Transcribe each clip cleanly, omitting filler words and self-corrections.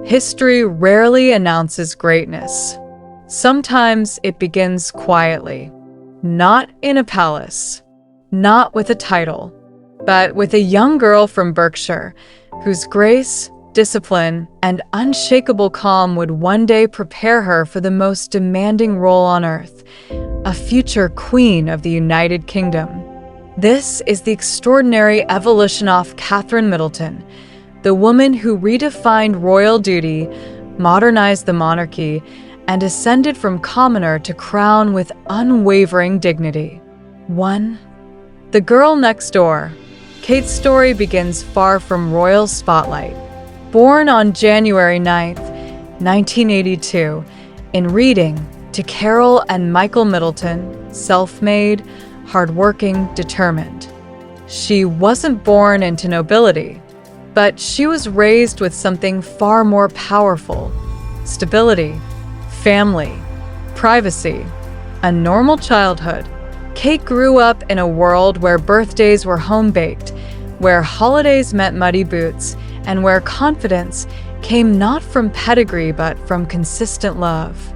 History rarely announces greatness. Sometimes it begins quietly, not in a palace, not with a title, but with a young girl from Berkshire whose grace, discipline, and unshakable calm would one day prepare her for the most demanding role on earth, a future queen of the United Kingdom. This is the extraordinary evolution of Catherine Middleton, the woman who redefined royal duty, modernized the monarchy, and ascended from commoner to crown with unwavering dignity. 1. The Girl Next Door. Kate's story begins far from royal spotlight. Born on January 9th, 1982, in Reading to Carol and Michael Middleton, self-made, hardworking, determined. She wasn't born into nobility, but she was raised with something far more powerful: stability, family, privacy, a normal childhood. Kate grew up in a world where birthdays were home-baked, where holidays meant muddy boots, and where confidence came not from pedigree but from consistent love.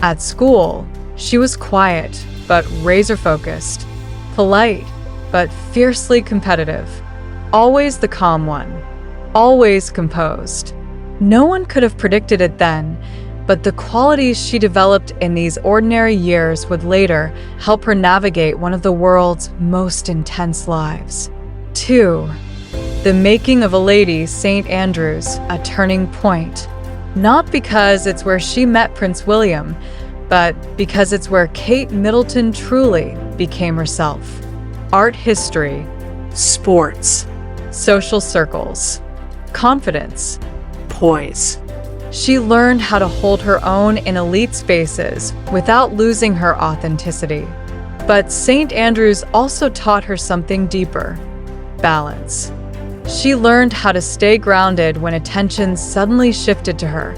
At school, she was quiet but razor-focused, polite but fiercely competitive, always the calm one, always composed. No one could have predicted it then, but the qualities she developed in these ordinary years would later help her navigate one of the world's most intense lives. 2. The Making of a Lady, St. Andrews, a turning point. Not because it's where she met Prince William, but because it's where Kate Middleton truly became herself. Art history, sports, social circles, confidence, poise. She learned how to hold her own in elite spaces without losing her authenticity. But St. Andrews also taught her something deeper: balance. She learned how to stay grounded when attention suddenly shifted to her,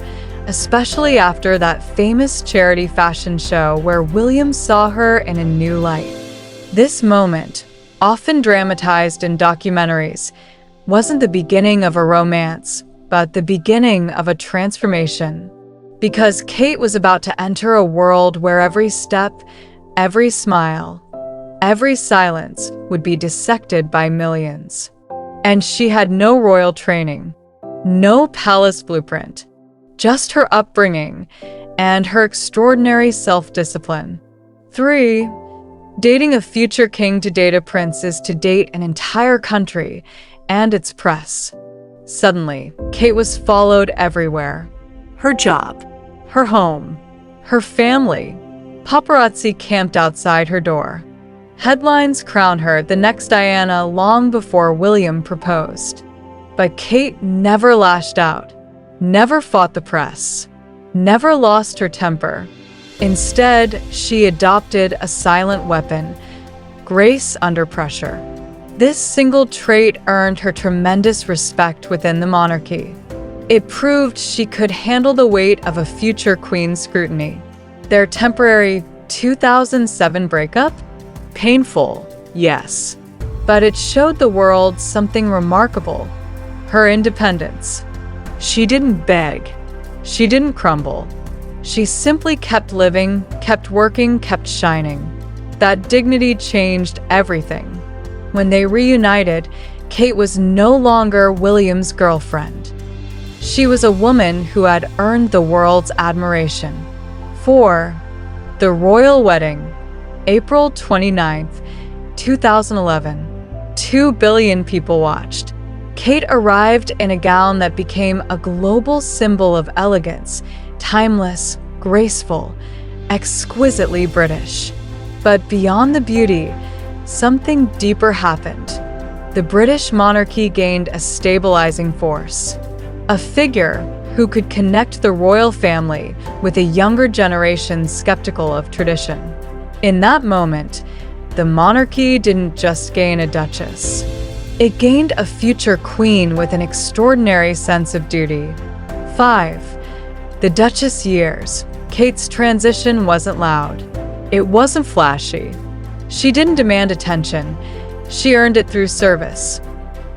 especially after that famous charity fashion show where William saw her in a new light. This moment, often dramatized in documentaries, wasn't the beginning of a romance, but the beginning of a transformation. Because Kate was about to enter a world where every step, every smile, every silence would be dissected by millions. And she had no royal training, no palace blueprint, just her upbringing and her extraordinary self-discipline. 3. Dating a future king to date a prince is to date an entire country and its press. Suddenly, Kate was followed everywhere. Her job, her home, her family. Paparazzi camped outside her door. Headlines crowned her the next Diana long before William proposed. But Kate never lashed out, never fought the press, never lost her temper. Instead, she adopted a silent weapon: grace under pressure. This single trait earned her tremendous respect within the monarchy. It proved she could handle the weight of a future queen's scrutiny. Their temporary 2007 breakup? Painful, yes. But it showed the world something remarkable: her independence. She didn't beg. She didn't crumble. She simply kept living, kept working, kept shining. That dignity changed everything. When they reunited, Kate was no longer William's girlfriend. She was a woman who had earned the world's admiration. 4. The Royal Wedding, April 29th, 2011. 2 billion people watched. Kate arrived in a gown that became a global symbol of elegance, timeless, graceful, exquisitely British. But beyond the beauty, something deeper happened. The British monarchy gained a stabilizing force. A figure who could connect the royal family with a younger generation skeptical of tradition. In that moment, the monarchy didn't just gain a duchess. It gained a future queen with an extraordinary sense of duty. 5. The Duchess years. Kate's transition wasn't loud. It wasn't flashy. She didn't demand attention. She earned it through service.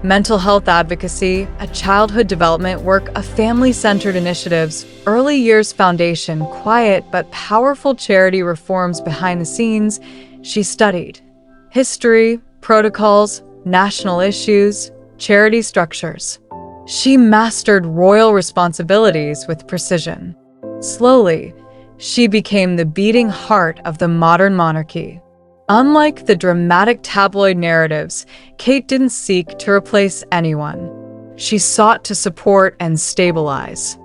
mental health advocacy, a childhood development work, a family-centered initiatives, early years foundation, quiet but powerful charity reforms behind the scenes. She studied history, protocols, national issues, charity structures. She mastered royal responsibilities with precision. Slowly, she became the beating heart of the modern monarchy. Unlike the dramatic tabloid narratives, Kate didn't seek to replace anyone. She sought to support and stabilize.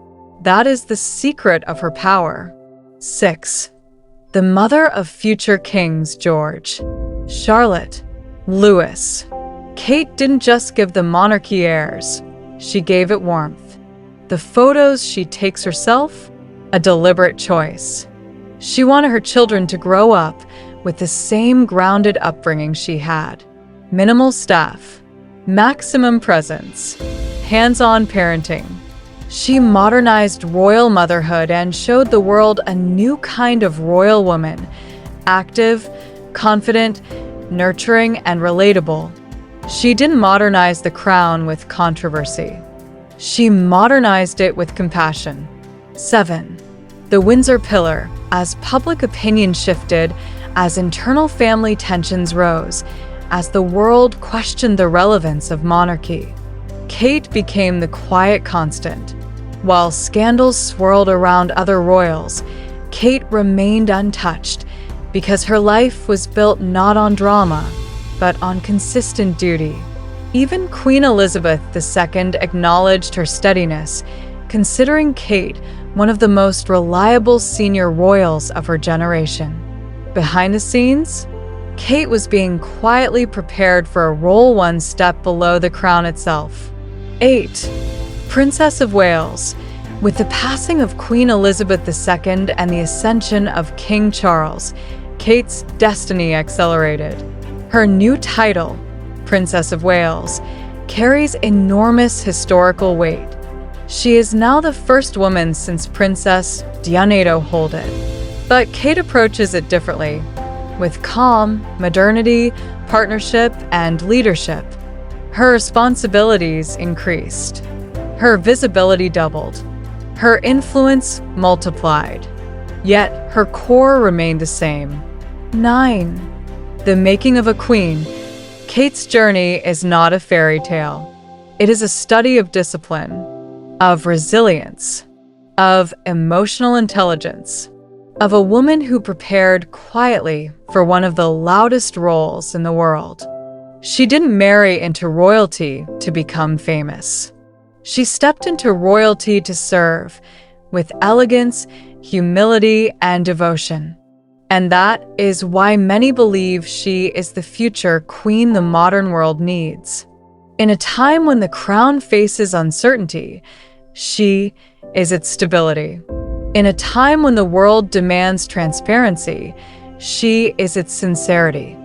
That is the secret of her power. 6. The mother of future kings George, Charlotte, Louis. Kate didn't just give the monarchy heirs, she gave it warmth. The photos she takes herself, a deliberate choice. She wanted her children to grow up with the same grounded upbringing she had. Minimal staff, maximum presence, hands-on parenting. She modernized royal motherhood and showed the world a new kind of royal woman, active, confident, nurturing, and relatable. She didn't modernize the crown with controversy. She modernized it with compassion. 7. The Windsor Pillar. As public opinion shifted, as internal family tensions rose, as the world questioned the relevance of monarchy, Kate became the quiet constant. While scandals swirled around other royals, Kate remained untouched because her life was built not on drama, but on consistent duty. Even Queen Elizabeth II acknowledged her steadiness, considering Kate one of the most reliable senior royals of her generation. Behind the scenes, Kate was being quietly prepared for a role one step below the crown itself. 8. Princess of Wales. With the passing of Queen Elizabeth II and the ascension of King Charles, Kate's destiny accelerated. Her new title, Princess of Wales, carries enormous historical weight. She is now the first woman since Princess Diana to hold it. But Kate approaches it differently, with calm, modernity, partnership, and leadership. Her responsibilities increased. Her visibility doubled. Her influence multiplied. Yet her core remained the same. 9. The making of a queen. Kate's journey is not a fairy tale. It is a study of discipline, of resilience, of emotional intelligence, of a woman who prepared quietly for one of the loudest roles in the world. She didn't marry into royalty to become famous. She stepped into royalty to serve, with elegance, humility, and devotion. And that is why many believe she is the future queen the modern world needs. In a time when the crown faces uncertainty, she is its stability. In a time when the world demands transparency, she is its sincerity.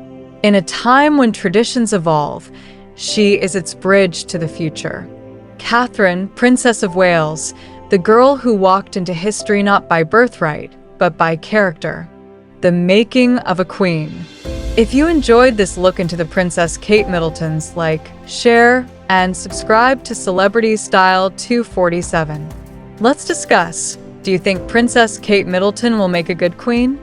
In a time when traditions evolve, she is its bridge to the future. Catherine, Princess of Wales, the girl who walked into history not by birthright, but by character. The making of a queen. If you enjoyed this look into the Princess Kate Middleton's, like, share, and subscribe to Celebrity Style 247. Let's discuss. Do you think Princess Kate Middleton will make a good queen?